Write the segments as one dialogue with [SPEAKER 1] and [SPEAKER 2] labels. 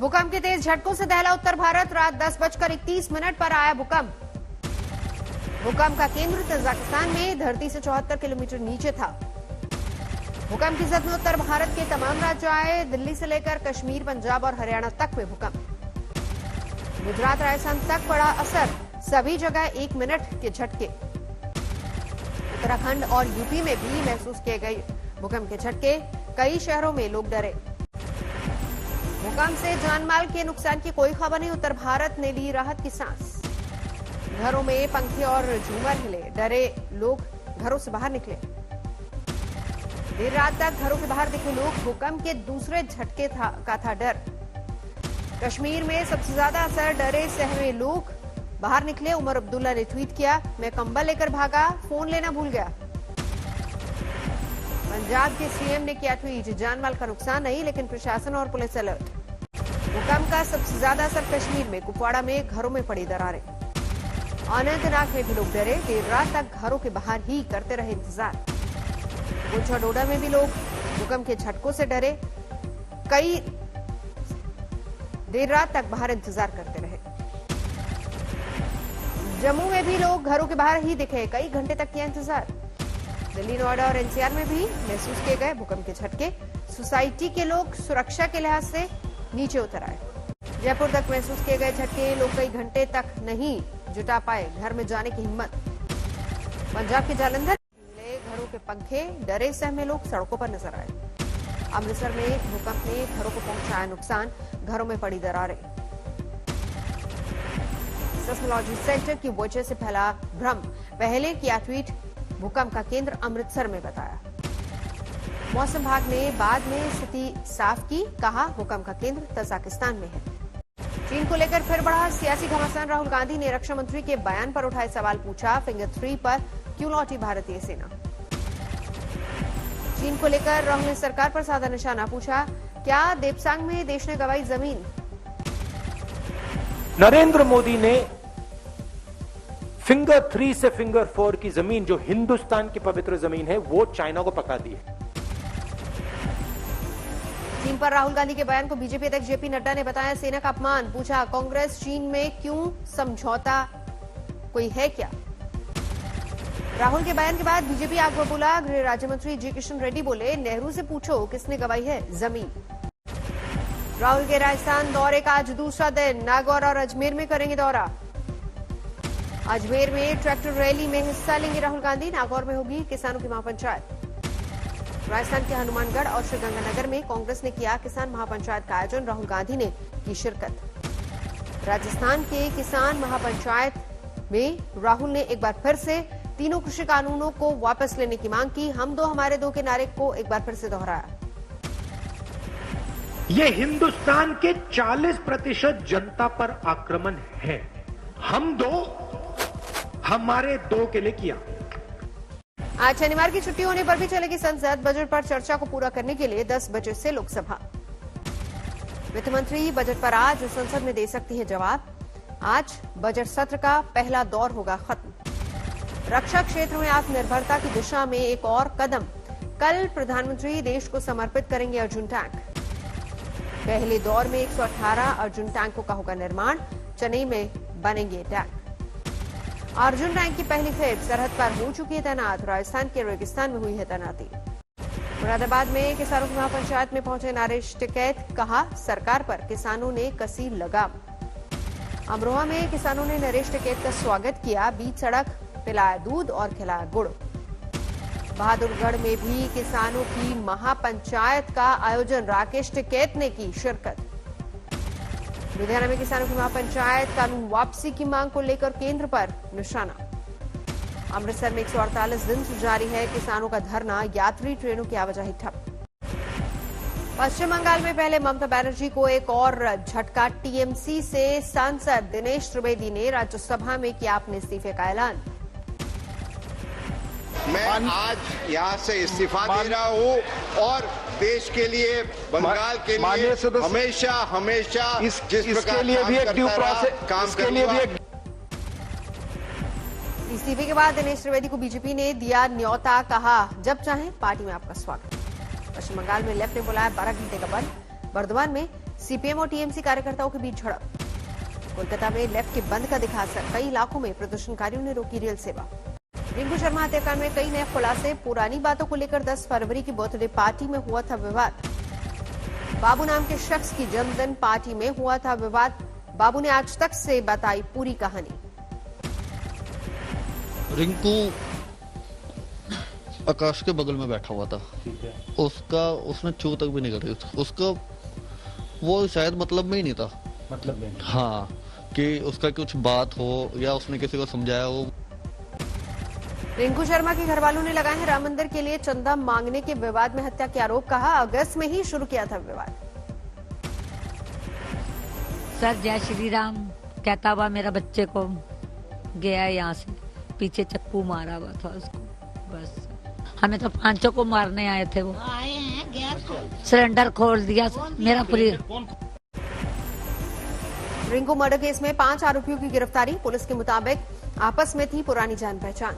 [SPEAKER 1] भूकंप के तेज झटकों से दहला उत्तर भारत। रात 10:31 पर आया भूकंप। भूकंप का केंद्र तजाकिस्तान में धरती से 74 किलोमीटर नीचे था। भूकंप की जद में उत्तर भारत के तमाम राज्य आए। दिल्ली से लेकर कश्मीर, पंजाब और हरियाणा तक हुए भूकंप। गुजरात, राजस्थान तक पड़ा असर। सभी जगह 1 मिनट के झटके। उत्तराखंड और यूपी में भी महसूस किए गए भूकंप के झटके। कई शहरों में लोग डरे। भूकंप से जानमाल के नुकसान की कोई खबर नहीं। उत्तर भारत ने ली राहत की सांस। घरों में पंखे और झूमर हिले। डरे लोग घरों से बाहर निकले। देर रात तक घरों के बाहर दिखे लोग। भूकंप के दूसरे झटके का था डर। कश्मीर में सबसे ज्यादा असर। डरे सहमे लोग बाहर निकले। उमर अब्दुल्ला ने ट्वीट किया, मैं कंबल लेकर भागा, फोन लेना भूल गया। पंजाब के सीएम ने किया ट्वीट, जानमाल का नुकसान नहीं लेकिन प्रशासन और पुलिस अलर्ट। भूकंप का सबसे ज्यादा असर कश्मीर में। कुपवाड़ा में घरों में पड़ी दरारें। अनंतनाग में भी लोग डरे। देर रात तक घरों के बाहर ही करते रहे इंतजार। पुंछ और डोडा में भी लोग भूकंप के झटकों से डरे। कई देर रात तक बाहर इंतजार करते रहे। जम्मू में भी लोग घरों के बाहर ही दिखे। कई घंटे तक किया इंतजार। दिल्ली, नोएडा और एनसीआर में भी महसूस किए गए भूकंप के झटके। सोसाइटी के लोग सुरक्षा के लिहाज से नीचे उतर आए। जयपुर तक महसूस किए गए झटके। लोग कई घंटे तक नहीं जुटा पाए घर में जाने की हिम्मत। पंजाब के जालंधर मिले घरों के पंखे। डरे सहमे लोग सड़कों पर नजर आए। अमृतसर में भूकंप ने घरों को पहुंचाया नुकसान। घरों में पड़ी दरारें। सेस्मोलॉजी सेंटर की वजह से फैला भ्रम। पहले किया ट्वीट, भूकंप का केंद्र अमृतसर में बताया। मौसम विभाग ने बाद में स्थिति साफ की। कहा, भूकंप का केंद्र तजाकिस्तान में है। चीन को लेकर फिर बढ़ा सियासी घमासान। राहुल गांधी ने रक्षा मंत्री के बयान पर उठाए सवाल। पूछा, फिंगर 3 पर क्यों लौटी भारतीय सेना। चीन को लेकर राहुल ने सरकार पर साधा निशाना। पूछा, क्या देपसांग में देश ने गंवाई जमीन।
[SPEAKER 2] नरेंद्र मोदी ने फिंगर 3 से फिंगर 4 की जमीन, जो हिंदुस्तान की पवित्र जमीन है, वो चाइना को पकड़ा दी है।
[SPEAKER 1] चीन पर राहुल गांधी के बयान को बीजेपी अध्यक्ष जेपी नड्डा ने बताया सेना का अपमान। पूछा, कांग्रेस चीन में क्यों समझौता कोई है क्या। राहुल के बयान के बाद बीजेपी आग बबूला। गृह राज्य मंत्री जी किशन रेड्डी बोले, नेहरू से पूछो किसने गंवाई है जमीन। राहुल के राजस्थान दौरे का आज दूसरा दिन। नागौर और अजमेर में करेंगे दौरा। अजमेर में ट्रैक्टर रैली में हिस्सा लेंगे राहुल गांधी। नागौर में होगी किसानों की महापंचायत। राजस्थान के हनुमानगढ़ और श्रीगंगानगर में कांग्रेस ने किया किसान महापंचायत का आयोजन। राहुल गांधी ने की शिरकत। राजस्थान के किसान महापंचायत में राहुल ने एक बार फिर से तीनों कृषि कानूनों को वापस लेने की मांग की। हम दो हमारे दो के नारे को एक बार फिर से दोहराया।
[SPEAKER 2] ये हिंदुस्तान के 40% जनता पर आक्रमण है। हम दो हमारे दो के लिए किया।
[SPEAKER 1] आज शनिवार की छुट्टी होने पर भी चलेगी संसद। बजट पर चर्चा को पूरा करने के लिए 10 बजे से लोकसभा। वित्त मंत्री बजट पर आज संसद में दे सकती है जवाब। आज बजट सत्र का पहला दौर होगा खत्म। रक्षा क्षेत्र में आत्मनिर्भरता की दिशा में एक और कदम। कल प्रधानमंत्री देश को समर्पित करेंगे अर्जुन टैंक। पहले दौर में 118 अर्जुन टैंकों का होगा निर्माण। चेन्नई में बनेंगे टैंक। अर्जुन टैंक की पहली खेप सरहद पर हो चुकी है तैनात। राजस्थान के रेगिस्तान में हुई है तैनाती। मुरादाबाद में किसानों की महापंचायत में पहुंचे नरेश टिकैत। कहा, सरकार पर किसानों ने कसी लगाम। अमरोहा में किसानों ने नरेश टिकैत का स्वागत किया। बीच सड़क पिलाया दूध और खिलाया गुड़। बहादुरगढ़ में भी किसानों की महापंचायत का आयोजन। राकेश टिकैत ने की शिरकत। लुधियाना में किसानों की महापंचायत कानून वापसी की मांग को लेकर केंद्र पर निशाना। अमृतसर में 148 दिन से जारी है किसानों का धरना। यात्री ट्रेनों की आवाजाही ठप। पश्चिम बंगाल में पहले ममता बनर्जी को एक और झटका। टीएमसी से सांसद दिनेश त्रिवेदी ने राज्यसभा में किया अपने इस्तीफे का ऐलान।
[SPEAKER 3] मैं आज यहाँ से इस्तीफा दे रहा हूँ और देश के लिए, बंगाल के लिए हमेशा हमेशा जिस प्रकार
[SPEAKER 2] लिए भी एक ड्यू प्रोसेस
[SPEAKER 3] काम करूंगा।
[SPEAKER 1] इस्तीफे के बाद दिनेश त्रिवेदी को बीजेपी ने दिया न्योता। कहा, जब चाहें पार्टी में आपका स्वागत। पश्चिम बंगाल में लेफ्ट ने बुलाया 12 घंटे का बंद। बर्दवान में सीपीएम और टीएमसी कार्यकर्ताओं के बीच झड़प। कोलकाता में लेफ्ट के बंद का दिखा असर, कई इलाकों में प्रदर्शनकारियों ने रोकी रेल सेवा। रिंकू शर्मा हत्याकांड में कई नए खुलासे, पुरानी बातों को लेकर 10 फरवरी की बर्थडे पार्टी में हुआ था विवाद। बाबू नाम के शख्स की जन्मदिन पार्टी में हुआ था विवाद। बाबू ने आज तक से बताई पूरी कहानी।
[SPEAKER 4] रिंकू आकाश के बगल में बैठा हुआ था, उसने छू तक भी नहीं करी उसका, वो शायद मतलब में ही नहीं था,
[SPEAKER 5] मतलब में
[SPEAKER 4] हाँ, कि उसका कुछ बात हो या उसने किसी को समझाया हो।
[SPEAKER 1] रिंकू शर्मा के घर वालों ने लगाए हैं राम मंदिर के लिए चंदा मांगने के विवाद में हत्या के आरोप, कहा अगस्त में ही शुरू किया था विवाद।
[SPEAKER 6] सर जय श्री राम कहता हुआ मेरा बच्चे को गया यहाँ से, पीछे चक्कू मारा हुआ था उसको, बस हमें तो पांचों को मारने आए थे, वो आए हैं, गैस सिलेंडर खोल दिया मेरा पूरी।
[SPEAKER 1] रिंकू मर्डर केस में 5 आरोपियों की गिरफ्तारी, पुलिस के मुताबिक आपस में थी पुरानी जान पहचान।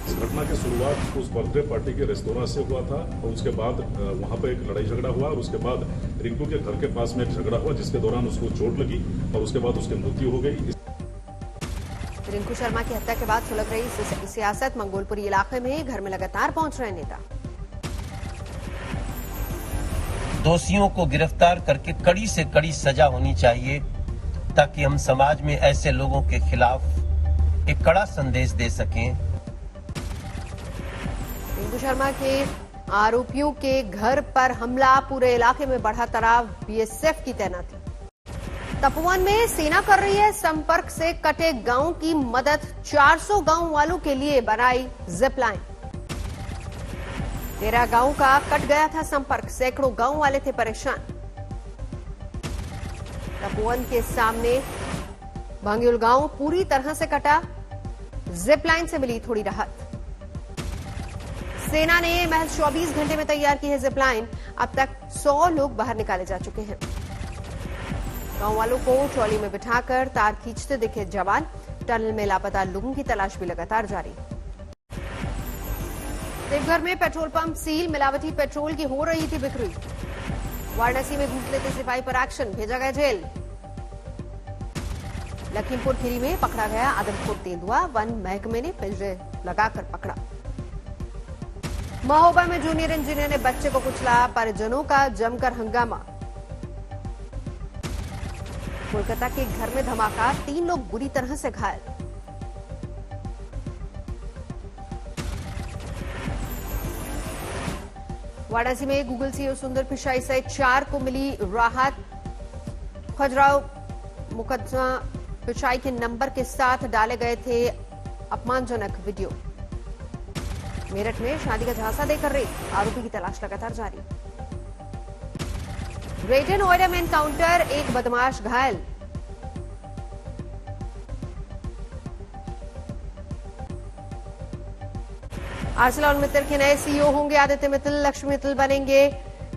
[SPEAKER 7] इस घटना की शुरुआत उस बर्थडे पार्टी के रेस्तोरां से हुआ था और उसके बाद वहां पर एक लड़ाई झगड़ा हुआ और उसके बाद रिंकू के घर के पास में एक झगड़ा हुआ जिसके दौरान उसको चोट लगी और उसके बाद उसकी मृत्यु हो गई।
[SPEAKER 1] रिंकू शर्मा की हत्या के बाद सुलग रही सियासत, मंगोलपुरी इलाके में घर में लगातार पहुंच रहे नेता।
[SPEAKER 8] दोषियों को गिरफ्तार करके कड़ी से कड़ी सजा होनी चाहिए ताकि हम समाज में ऐसे लोगों के खिलाफ एक कड़ा संदेश दे सकें।
[SPEAKER 1] रिंकू शर्मा के आरोपियों के घर पर हमला, पूरे इलाके में बढ़ा तनाव, बीएसएफ की तैनाती। तपोवन में सेना कर रही है संपर्क से कटे गांव की मदद, 400 गांव वालों के लिए बनाई जिप लाइन। 13 गांव का कट गया था संपर्क, सैकड़ों गांव वाले थे परेशान। तपोवन के सामने भांग्यूल गांव पूरी तरह से कटा, जिप लाइन से मिली थोड़ी राहत। सेना ने महज 24 घंटे में तैयार की है जिप लाइन, अब तक 100 लोग बाहर निकाले जा चुके हैं। गांव वालों को ट्रॉली में बिठाकर तार खींचते दिखे जवान, टनल में लापता लोगों की तलाश भी लगातार जारी। देवघर में पेट्रोल पंप सील, मिलावटी पेट्रोल की हो रही थी बिक्री। वाराणसी में घूस लेते सिपाही पर एक्शन, भेजा गया जेल। लखीमपुर खीरी में पकड़ा गया आदमखोर तेंदुआ, वन महकमे ने पिंजरे लगाकर पकड़ा। महोबा में जूनियर इंजीनियर ने बच्चे को कुचला, परिजनों का जमकर हंगामा। कोलकाता के घर में धमाका, 3 लोग बुरी तरह से घायल। वाराणसी में गूगल सीईओ सुंदर पिचाई सहित 4 को मिली राहत। खजुराहो मुकदमा पिचाई के नंबर के साथ डाले गए थे अपमानजनक वीडियो। मेरठ में शादी का झांसा देकर रेप, आरोपी की तलाश लगातार जारी। ग्रेटर नोएडा में एनकाउंटर, एक बदमाश घायल। आर्सेलरमित्तल के नए सीईओ होंगे आदित्य मित्तल, लक्ष्मी मित्तल बनेंगे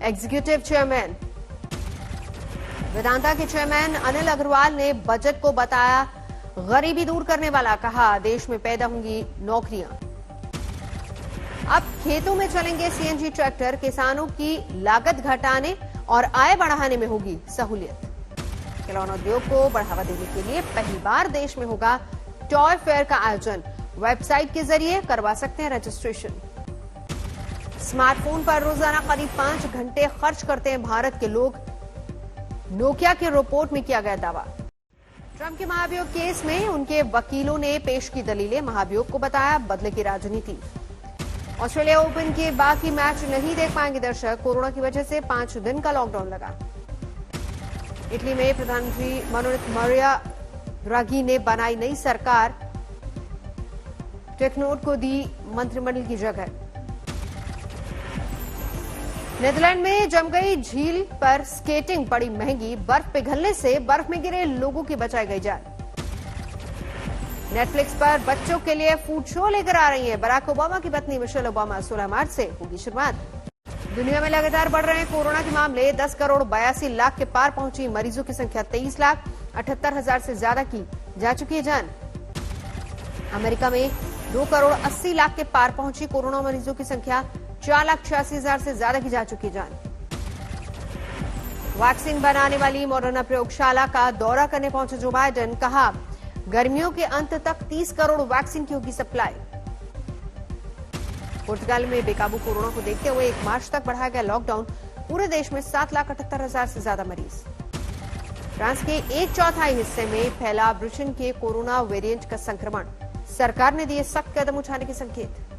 [SPEAKER 1] एग्जीक्यूटिव चेयरमैन। वेदांता के चेयरमैन अनिल अग्रवाल ने बजट को बताया गरीबी दूर करने वाला, कहा देश में पैदा होंगी नौकरियां। अब खेतों में चलेंगे सीएनजी ट्रैक्टर, किसानों की लागत घटाने और आय बढ़ाने में होगी सहूलियत। खिलौना उद्योग को बढ़ावा देने के लिए पहली बार देश में होगा टॉय फेयर का आयोजन, वेबसाइट के जरिए करवा सकते हैं रजिस्ट्रेशन। स्मार्टफोन पर रोजाना करीब 5 घंटे खर्च करते हैं भारत के लोग, नोकिया के रिपोर्ट में किया गया दावा। ट्रंप के महाभियोग केस में उनके वकीलों ने पेश की दलीलें, महाभियोग को बताया बदले की राजनीति। ऑस्ट्रेलिया ओपन के बाकी मैच नहीं देख पाएंगे दर्शक, कोरोना की वजह से 5 दिन का लॉकडाउन लगा। इटली में प्रधानमंत्री मनोनीत मारिया ड्राघी ने बनाई नई सरकार, टेक्नोट को दी मंत्रिमंडल की जगह। नेदरलैंड में जम गई झील पर स्केटिंग पड़ी महंगी, बर्फ पिघलने से बर्फ में गिरे लोगों की बचाई गई जान। नेटफ्लिक्स पर बच्चों के लिए फूड शो लेकर आ रही है बराक ओबामा की पत्नी मिशेल ओबामा, 16 मार्च से होगी शुरुआत। दुनिया में लगातार बढ़ रहे हैं कोरोना के मामले, 10 करोड़ 82 लाख के पार पहुंची, मरीजों की संख्या 23 लाख 78 हजार से ज्यादा की जा चुकी है जान। अमेरिका में 2 करोड़ 80 लाख के पार पहुंची कोरोना मरीजों की संख्या, 4 लाख 86 हजार से ज्यादा की जा चुकी जान। वैक्सीन बनाने वाली मॉडर्ना प्रयोगशाला का दौरा करने पहुंचे जो बाइडेन, कहा गर्मियों के अंत तक 30 करोड़ वैक्सीन की होगी सप्लाई। पुर्तगाल में बेकाबू कोरोना को देखते हुए 1 मार्च तक बढ़ाया गया लॉकडाउन, पूरे देश में 7,78,000 से ज्यादा मरीज। फ्रांस के 1/4 हिस्से में फैला ब्रिटेन के कोरोना वेरिएंट का संक्रमण, सरकार ने दिए सख्त कदम उठाने के संकेत।